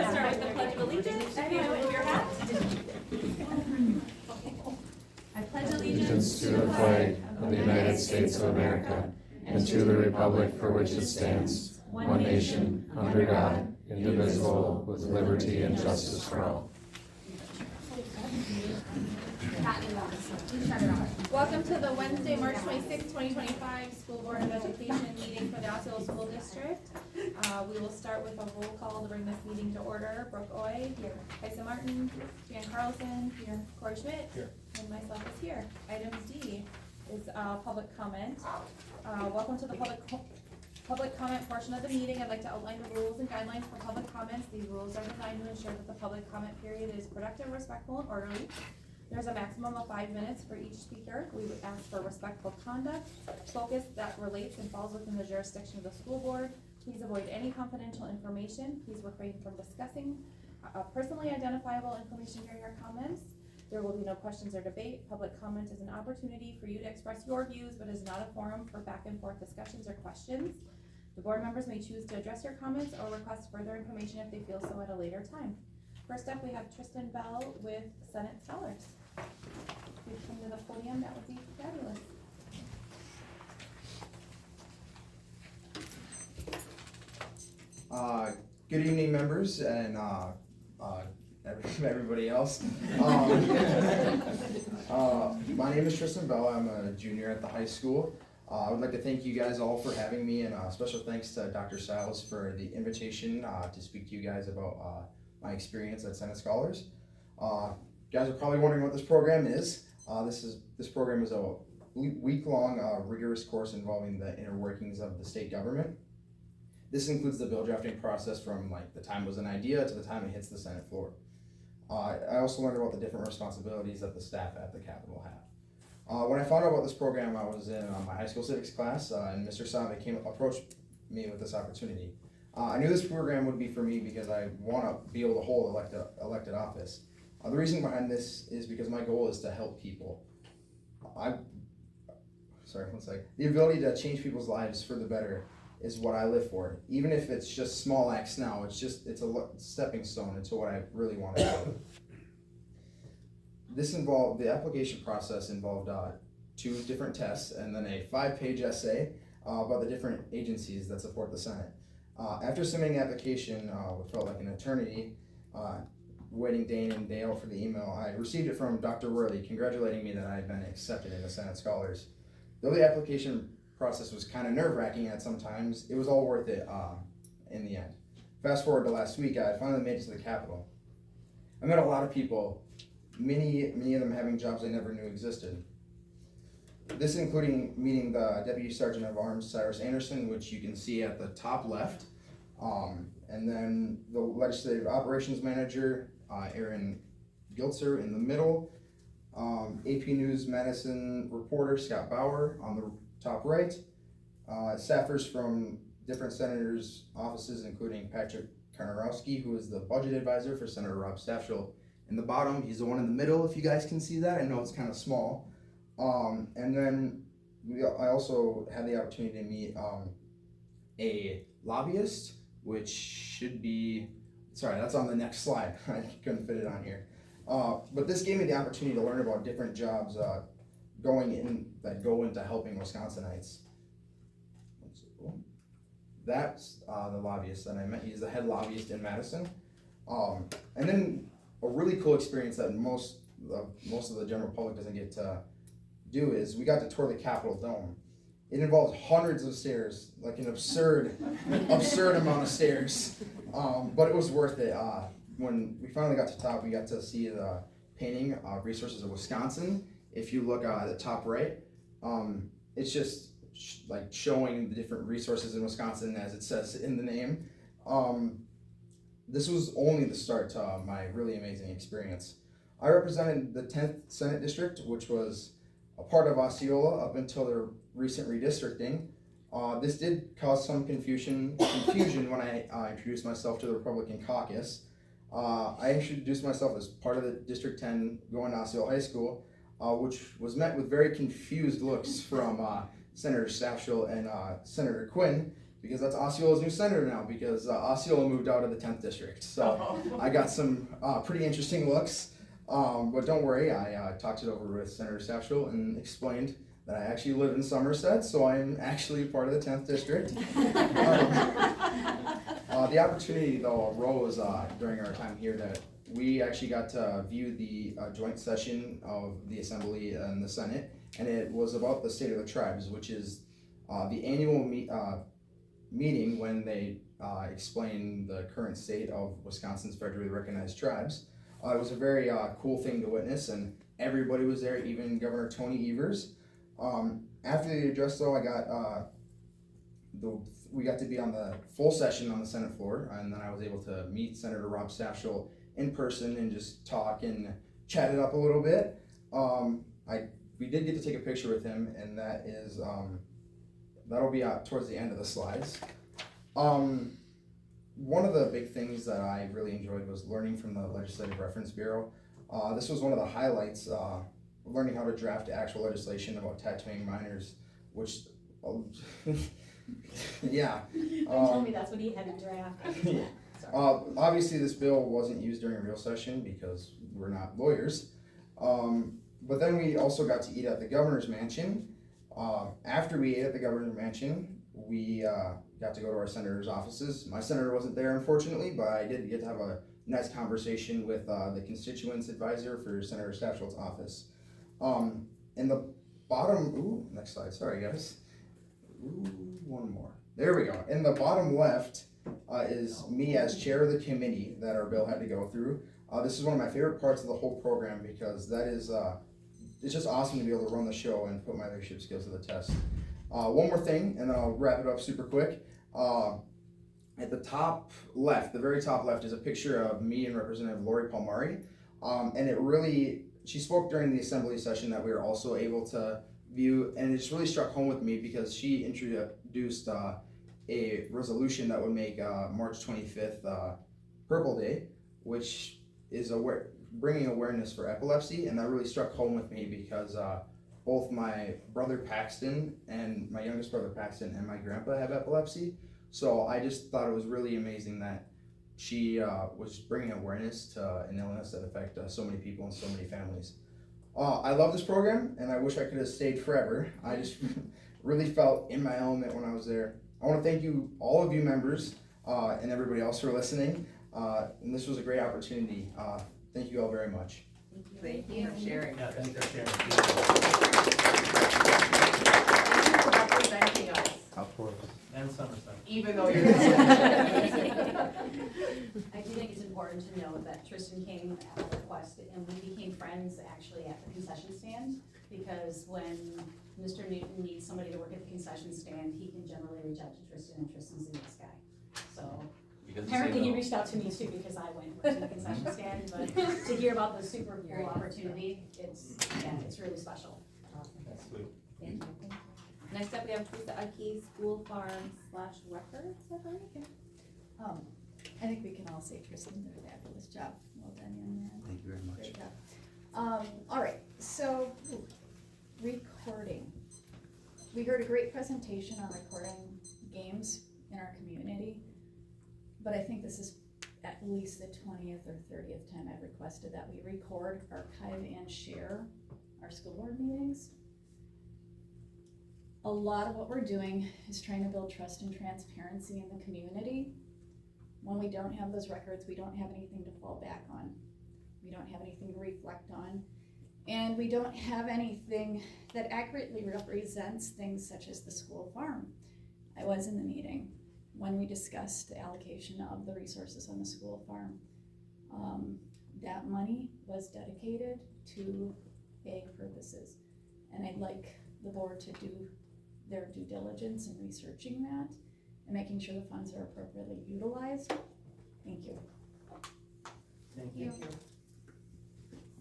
to start with the Pledge of Allegiance. If you wave your hat. I pledge allegiance To the flag of the United States of America and to the republic for which it stands, one nation, under God, indivisible, with liberty and justice for all. Welcome to the Wednesday, March 26, 2025 School Board of Education meeting for the Osceola School District. We will start with a roll call to bring this meeting to order. Brooke Oy, here. Tyson Martin, Jan Carlson, here. Corey Schmidt, here. And myself is here. Item D is public comment. Welcome to the public comment portion of the meeting. I'd like to outline the rules and guidelines for public comments. These rules are designed to ensure that the public comment period is productive, respectful, and orderly. There's a maximum of 5 minutes for each speaker. We would ask for respectful conduct, focus that relates and falls within the jurisdiction of the school board. Please avoid any confidential information. Please refrain from discussing personally identifiable information during our comments. There will be no questions or debate. Public comment is an opportunity for you to express your views, but is not a forum for back and forth discussions or questions. The board members may choose to address your comments or request further information if they feel so at a later time. First up, we have Tristan Bell with Senate Scholars. If you come to the podium, that would be fabulous. Good evening, members, and everybody else. My name is Tristan Bell. I'm a junior at the high school. I would like to thank you guys all for having me, and special thanks to Dr. Stiles for the invitation to speak to you guys about my experience at Senate Scholars. You guys are probably wondering what this program is. This program is a week-long rigorous course involving the inner workings of the state government. This includes the bill drafting process from like the time it was an idea to the time it hits the Senate floor. I also learned about the different responsibilities that the staff at the Capitol have. When I found out about this program, I was in my high school civics class, and Mr. Sabe approached me with this opportunity. I knew this program would be for me because I want to be able to hold elected office. The reason behind this is because my goal is to help people. The ability to change people's lives for the better is what I live for. Even if it's just small acts now, it's a stepping stone into what I really want to do. The application process involved 2 different tests and then a 5-page essay about the different agencies that support the Senate. After submitting the application, what felt like an eternity, waiting day in and day out for the email, I received it from Dr. Worley congratulating me that I had been accepted into Senate Scholars. Though the application process was kind of nerve-wracking at some times, it was all worth it in the end. Fast forward to last week, I finally made it to the Capitol. I met a lot of people, many of them having jobs I never knew existed. This including meeting the Deputy Sergeant of Arms, Cyrus Anderson, which you can see at the top left, and then the Legislative Operations Manager, Aaron Giltzer in the middle, AP News Madison reporter, Scott Bauer on the top right, staffers from different senators' offices, including Patrick Karnarowski, who is the budget advisor for Senator Rob Staffshell in the bottom. He's the one in the middle, if you guys can see that. I know it's kind of small. And then I also had the opportunity to meet a lobbyist, which should be, sorry, that's on the next slide. I couldn't fit it on here. But this gave me the opportunity to learn about different jobs that go into helping Wisconsinites. That's the lobbyist that I met. He's the head lobbyist in Madison. And then a really cool experience that most of the general public doesn't get to do is we got to tour the Capitol Dome. It involved hundreds of stairs, like an absurd amount of stairs, but it was worth it. When we finally got to the top, we got to see the painting Resources of Wisconsin. If you look at the top right, it's just like showing the different resources in Wisconsin as it says in the name. This was only the start to my really amazing experience. I represented the 10th Senate District, which was a part of Osceola up until their recent redistricting. This did cause some confusion when I introduced myself to the Republican caucus. I introduced myself as part of the District 10 going to Osceola High School, which was met with very confused looks from Senator Staffshell and Senator Quinn, because that's Osceola's new senator now, because Osceola moved out of the 10th district. So I got some pretty interesting looks. But don't worry, I talked it over with Senator Stachel and explained that I actually live in Somerset, so I'm actually part of the 10th district. The opportunity though arose during our time here that we actually got to view the joint session of the Assembly and the Senate, and it was about the State of the Tribes, which is the annual meeting when they explain the current state of Wisconsin's federally recognized tribes. It was a very cool thing to witness, and everybody was there, even Governor Tony Evers. After the address though, we got to be on the full session on the Senate floor, and then I was able to meet Senator Rob Stachel in person and just talk and chat it up a little bit. We did get to take a picture with him, and that is that'll be towards the end of the slides. One of the big things that I really enjoyed was learning from the Legislative Reference Bureau. This was one of the highlights, learning how to draft actual legislation about tattooing minors, which, yeah. He told me that's what he had to draft. Yeah. Obviously this bill wasn't used during a real session because we're not lawyers. But then we also got to eat at the governor's mansion. After we ate at the governor's mansion, we got to go to our senator's offices. My senator wasn't there, unfortunately, but I did get to have a nice conversation with the constituents advisor for Senator Stachel's office. In the bottom, next slide, sorry guys. One more. There we go. In the bottom left is me as chair of the committee that our bill had to go through. This is one of my favorite parts of the whole program because that is, it's just awesome to be able to run the show and put my leadership skills to the test. One more thing, and then I'll wrap it up super quick. At the top left, the very top left, is a picture of me and Representative Lori Palmari. And it really, she spoke during the assembly session that we were also able to view, and it just really struck home with me because she introduced a resolution that would make March 25th Purple Day, which is bringing awareness for epilepsy, and that really struck home with me because both my brother Paxton and my youngest brother Paxton and my grandpa have epilepsy. So I just thought it was really amazing that she was bringing awareness to an illness that affects so many people and so many families. I love this program, and I wish I could have stayed forever. I just really felt in my element when I was there. I want to thank you, all of you members, and everybody else for listening. And this was a great opportunity. Thank you all very much. Thank you for sharing. Yeah, thanks for sharing. Thank you for representing us, Of course. And Somerset. even though you're. I do think it's important to know that Tristan came at a request, and we became friends actually at the concession stand, because when Mr. Newton needs somebody to work at the concession stand, he can generally reach out to Tristan, and Tristan's the next guy. So apparently he reached out to me too, because I went to the concession stand, but to hear about the super cool opportunity, it's really special. That's sweet. Thank you. Next up, we have Teresa Aki, School Farm /Records, is that right? I think we can all say Tristan did a fabulous job. Well done, young man. Thank you very much. Great job. All right, so recording. We heard a great presentation on recording games in our community, but I think this is at least the 20th or 30th time I've requested that we record, archive, and share our school board meetings. A lot of what we're doing is trying to build trust and transparency in the community. When we don't have those records, we don't have anything to fall back on. We don't have anything to reflect on. And we don't have anything that accurately represents things such as the school farm. I was in the meeting when we discussed the allocation of the resources on the school farm. That money was dedicated to ag purposes. And I'd like the board to do their due diligence in researching that and making sure the funds are appropriately utilized. Thank you. Thank you.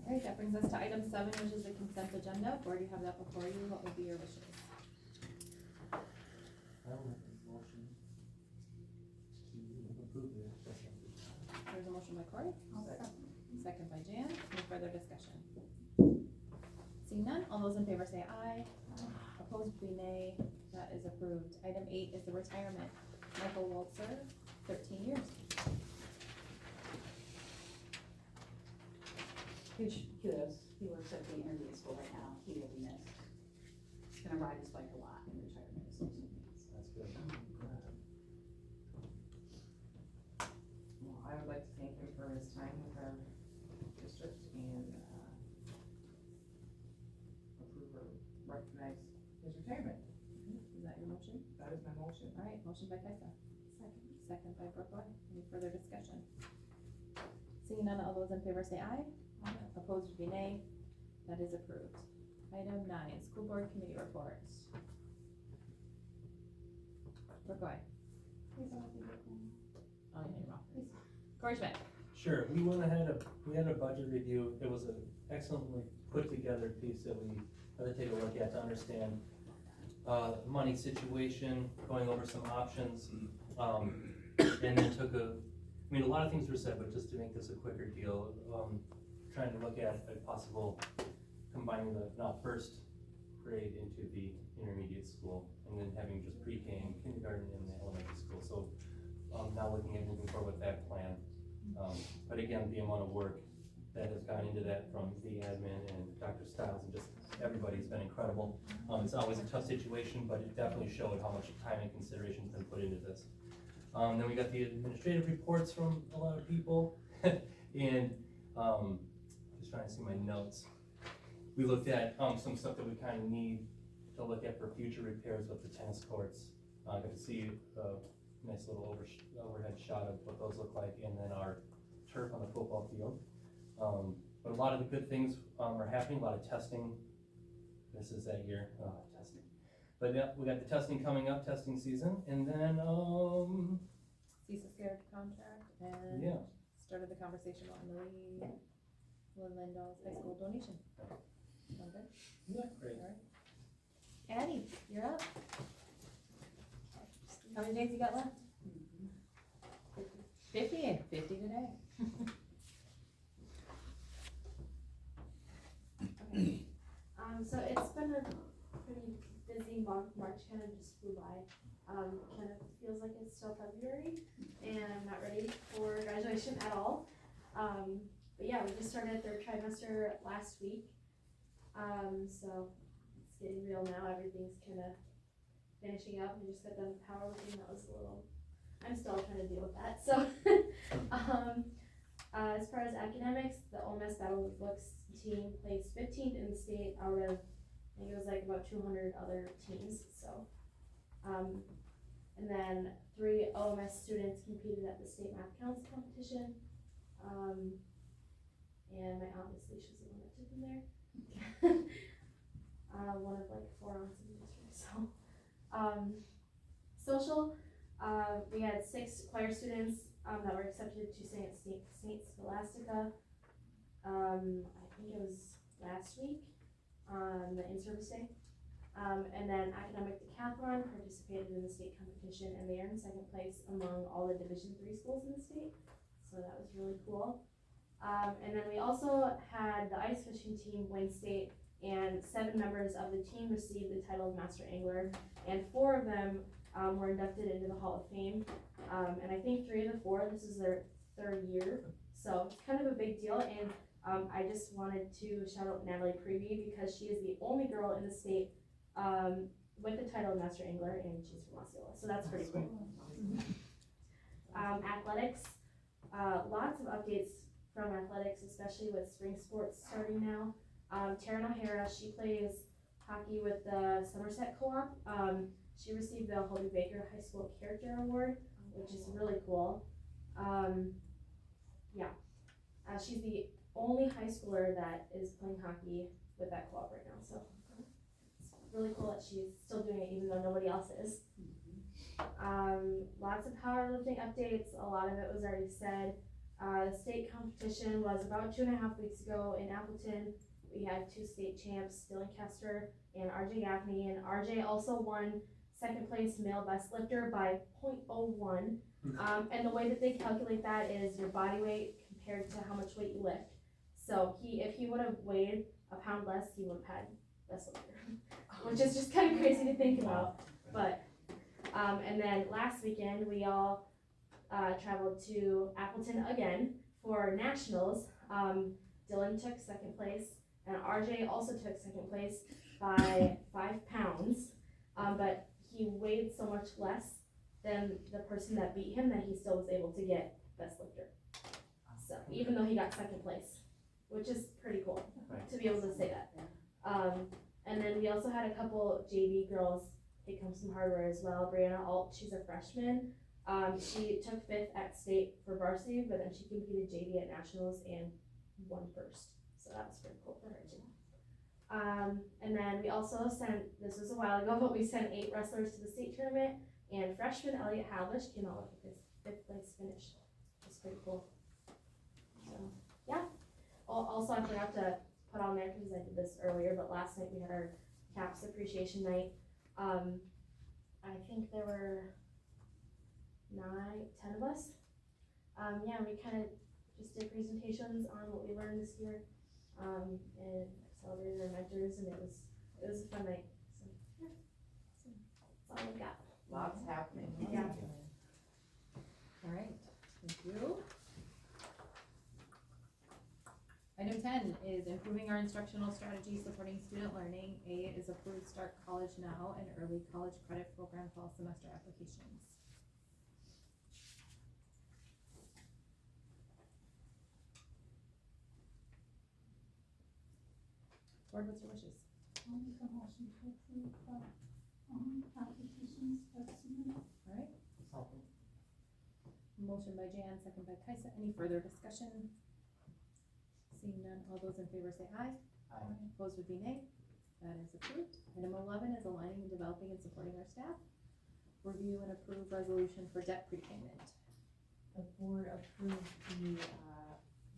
All right, that brings us to item 7, which is the consent agenda. Board, you have that before you. What would be your wishes? I will make a motion to approve the consent. There's a motion by Corey. Second by Jan. Any further discussion? Seeing none, all those in favor say aye. Opposed, be nay. That is approved. Item 8 is the retirement Michael Waltzer, 13 years. Huge kudos, he works at the intermediate school right now, he will be missed. He's gonna ride his bike a lot in retirement, so. That's good. Well, I would like to thank him for his time with our district and, approve or recognize his retirement. Is that your motion? That is my motion. All right, motion by Kaisa. Second by Brooke Oy. Any further discussion? Seeing none, all those in favor say aye. Opposed would be nay. That is approved. Item 9, school board committee reports. Brooke Oy. Oh, yeah, you're off. Corey Schmidt. Sure, we had a budget review, it was an excellently put together piece that we had to take a look at to understand money situation, going over some options, and then a lot of things were said, but just to make this a quicker deal, trying to look at a possible combining the now first grade into the intermediate school, and then having just pre-K and kindergarten in the elementary school, so now looking at moving forward with that plan. But again, the amount of work that has gone into that from the admin and Dr. Stiles and just everybody's been incredible. It's always a tough situation, but it definitely showed how much time and consideration has been put into this. Then we got the administrative reports from a lot of people, and just trying to see my notes. We looked at some stuff that we kind of need to look at for future repairs with the tennis courts. Got to see a nice little overhead shot of what those look like, and then our turf on the football field. But a lot of the good things are happening, a lot of testing. This is that year, testing. But yeah, we got the testing coming up, testing season, and then, CISA scared contract and yeah. started the conversation about Emily Lindell's high school donation. Sound good? Yeah, great. All right. Addie, you're up. How many days you got left? 50. 50 today. Okay. So it's been a pretty busy month. March kind of just flew by. Kind of feels like it's still February, and I'm not ready for graduation at all. But yeah, we just started third trimester last week. So it's getting real now. Everything's kind of finishing up. We just got done with powerlifting. That was a little. I'm still trying to deal with that. So, as far as academics, the Ole Miss Battle of Books team placed 15th in the state out of, I think it was like about 200 other teams. So, and then 3 OMS students competed at the state math counts competition. And my aunt Miss Leisha was the one that took them there. One of like 4 aunts in the district. So, social, we had 6 choir students that were accepted to sing at St. Scholastica. I think it was last week on the in-service day. And then academic decathlon participated in the state competition, and they earned 2nd place among all the Division III schools in the state. So that was really cool. And then we also had the ice fishing team win state, and 7 members of the team received the title of Master Angler, and 4 of them were inducted into the Hall of Fame. And I think 3 of the 4, this is their 3rd year, so it's kind of a big deal. And I just wanted to shout out Natalie Prevey, because she is the only girl in the state with the title of Master Angler, and she's from Osceola, so that's pretty cool. Athletics, lots of updates from athletics, especially with spring sports starting now. Taryn O'Hara, she plays hockey with the Somerset Co-op. She received the Hobie Baker High School Character Award, which is really cool. She's the only high schooler that is playing hockey with that co-op right now, so it's really cool that she's still doing it even though nobody else is. Lots of powerlifting updates, a lot of it was already said. The state competition was about 2.5 weeks ago in Appleton. We had 2 state champs, Dylan Kester and RJ Gaffney, and RJ also won 2nd place male best lifter by 0.01. And the way that they calculate that is your body weight compared to how much weight you lift. So if he would have weighed a pound less, he would have had best lifter, which is just kind of crazy to think about. But And then last weekend, we all traveled to Appleton again for nationals. Dylan took second place, and RJ also took second place by 5 pounds. But he weighed so much less than the person that beat him that he still was able to get best lifter. So even though he got second place, which is pretty cool to be able to say that. And then we also had a couple JV girls pick up some hardware as well. Brianna Alt, she's a freshman. She took 5th at state for varsity, but then she competed JV at nationals and won first. So that was pretty cool for her too. And then we also sent, this was a while ago, but we sent 8 wrestlers to the state tournament, and freshman Elliot Halvish came out with his 5th place finish. It's pretty cool. So, yeah. Also, I forgot to put on there because I did this earlier, but last night we had our CAPS appreciation night. I think there were 10 of us. Yeah, we kind of just did presentations on what we learned this year, and celebrated our mentors, and it was a fun night. So yeah, so that's all I've got. Lots happening. Yeah. All right, thank you. Item 10 is improving our instructional strategy supporting student learning. A is approved Start College Now and Early College Credit Program fall semester applications. Board, what's your wishes? I'll make a motion to approve applications as submitted. All right. Motion by Jan, second by Kaisa. Any further discussion? Seeing none, all those in favor say aye. Aye. Opposed would be nay. That is approved. Item 11 is aligning and developing and supporting our staff. Review and approve resolution for debt prepayment. The board approved the,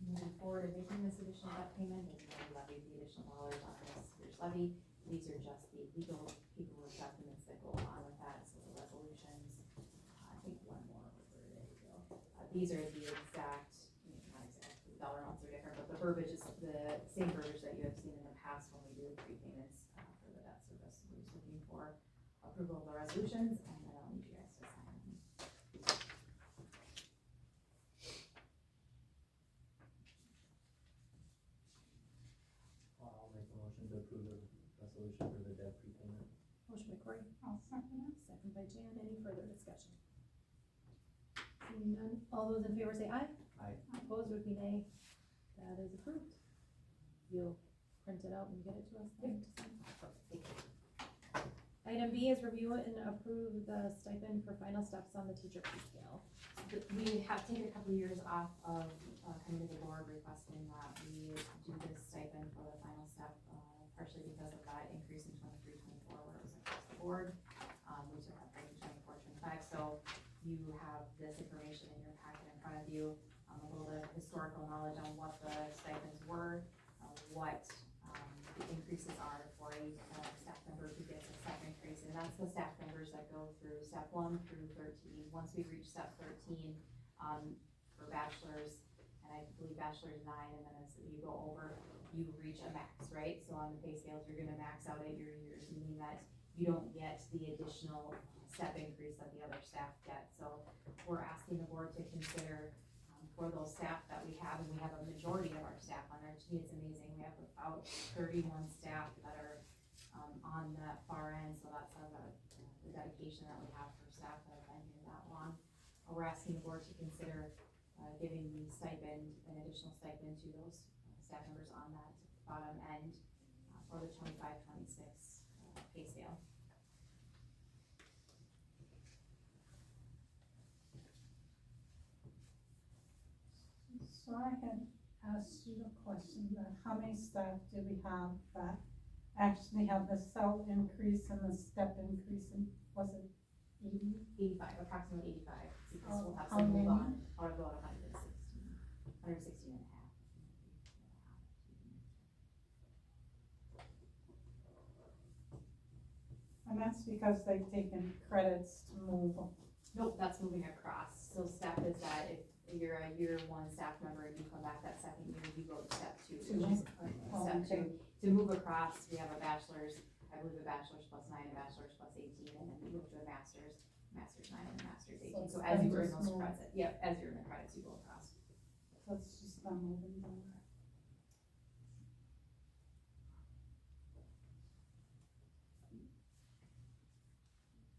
moving forward and making this additional debt payment, and then levied the additional dollars on this year's levy. These are just the legal paperwork documents that go along with that, so the resolutions, I think one more, there you go. These are the exact, not exact, the dollar amounts are different, but the verbiage is the same verbiage that you have seen in the past when we do the prepayments, for the debt service. So we're just looking for approval of the resolutions, and then I'll need you guys to sign them. I'll make a motion to approve the resolution for the debt prepayment. Motion by Cory, I'll second it. second by Jan. Any further discussion? Seeing none, all those in favor say aye. Aye. Opposed would be nay. That is approved. You'll print it out and get it to us then to sign. Item B is review and approve the stipend for final steps on the teacher pay scale. We have taken a couple years off of, coming to the board requesting that we do this stipend for the final step, partially because of that increase in 23-24 where it was across the board. We took that break in 24-25, so you have this information in your packet in front of you, a little bit of historical knowledge on what the stipends were, what the increases are for a staff member who gets a step increase, and that's the staff members that go through step 1 through 13. Once we reach step 13, for bachelor's, and I believe bachelor's 9, and then as you go over, you reach a max, right? So on the pay scales, you're gonna max out at your years, meaning that you don't get the additional step increase that the other staff get. So we're asking the board to consider for those staff that we have, and we have a majority of our staff on there. To me, it's amazing. We have about 31 staff that are on that far end, so that's the dedication that we have for staff that have been here that long. We're asking the board to consider giving the stipend, an additional stipend to those staff members on that bottom end for the 25-26 pay scale. So I had asked you a question, that how many staff do we have that actually have the cell increase and the step increase, and was it 80? 85, approximately 85, because we'll have How some move many? on, or about 116 and a half. And that's because they've taken credits to move. Nope, that's moving across. So step is that if you're a year 1 staff member and you come back that second year, you go to step 2, which is step 2. To move across, we have a bachelor's, I believe a bachelor's plus 9, a bachelor's plus 18, and then you move to a master's. Master's 9 and Master's 18. So So it's as you kind of earn those small. credits, yep, as you earn the credits, you go across. So it's just them moving down.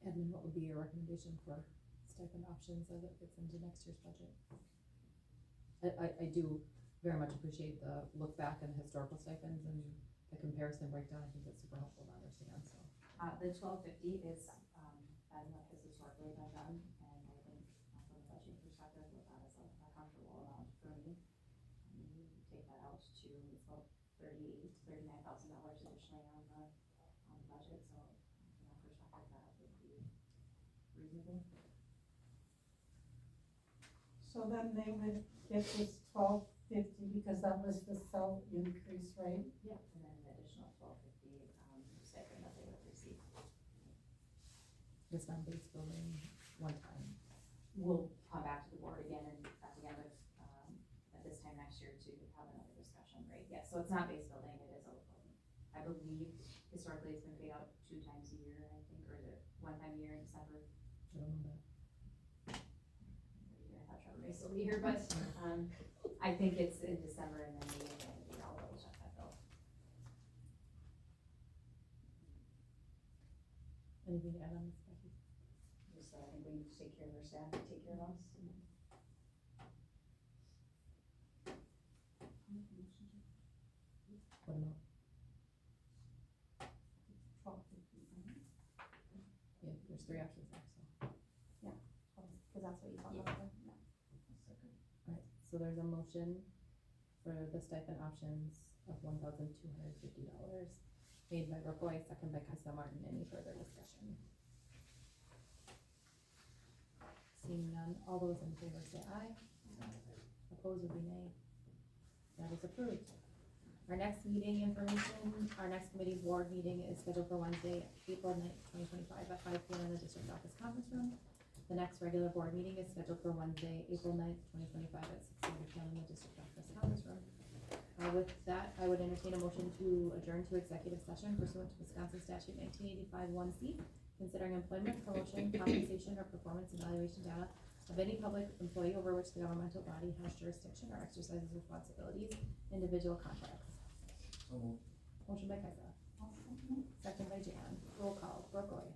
Edmund, what would be your recommendation for stipend options as it fits into next year's budget? I do very much appreciate the look back and the historical stipends and the comparison breakdown. I think that's super helpful to understand, so. The 1250 is, been what has historically been done, and I think from a budgeting perspective, that is a comfortable amount for me. You take that out to, it's about $39,000 additionally on the budget, so from that perspective, that would be reasonable. So then they would get this $12.50 because that was the cell increase, right? Yep. And then an additional 1250 stipend that they would receive. This on base building one time. We'll come back to the board again and at the end of, at this time next year to have another discussion, right? Yeah, so it's not base building, it is I believe historically it's been paid out 2 times a year, I think, or is it 1 time a year in December? I don't know that. I thought Trevor may still be here, but, I think it's in December and then maybe at the end of the year, I'll double check that though. Anything to add on this, Becky? Just, I think we need to take care of our staff, take care of us. What amount? $12.50. Yeah, there's 3 options there, so. Cause that's what you talked about. Alright, so there's a motion for the stipend options of $1,250 made by Roy, second by Kessa Martin. Any further discussion? Seeing none, all those in favor say aye. Opposed would be nay. That is approved. Our next meeting information, our next committee board meeting is scheduled for Wednesday, April 9th, 2025 at 5 p.m. in the district office conference room. The next regular board meeting is scheduled for Wednesday, April 9th, 2025 at 6:30 p.m. in the district office conference room. With that, I would entertain a motion to adjourn to executive session pursuant to Wisconsin statute 1985-1C, considering employment, promotion, compensation, or performance evaluation data of any public employee over which the governmental body has jurisdiction or exercises responsibilities, individual contracts. Motion by Kessa. Second by Jan. Roll call. Brooke Oy.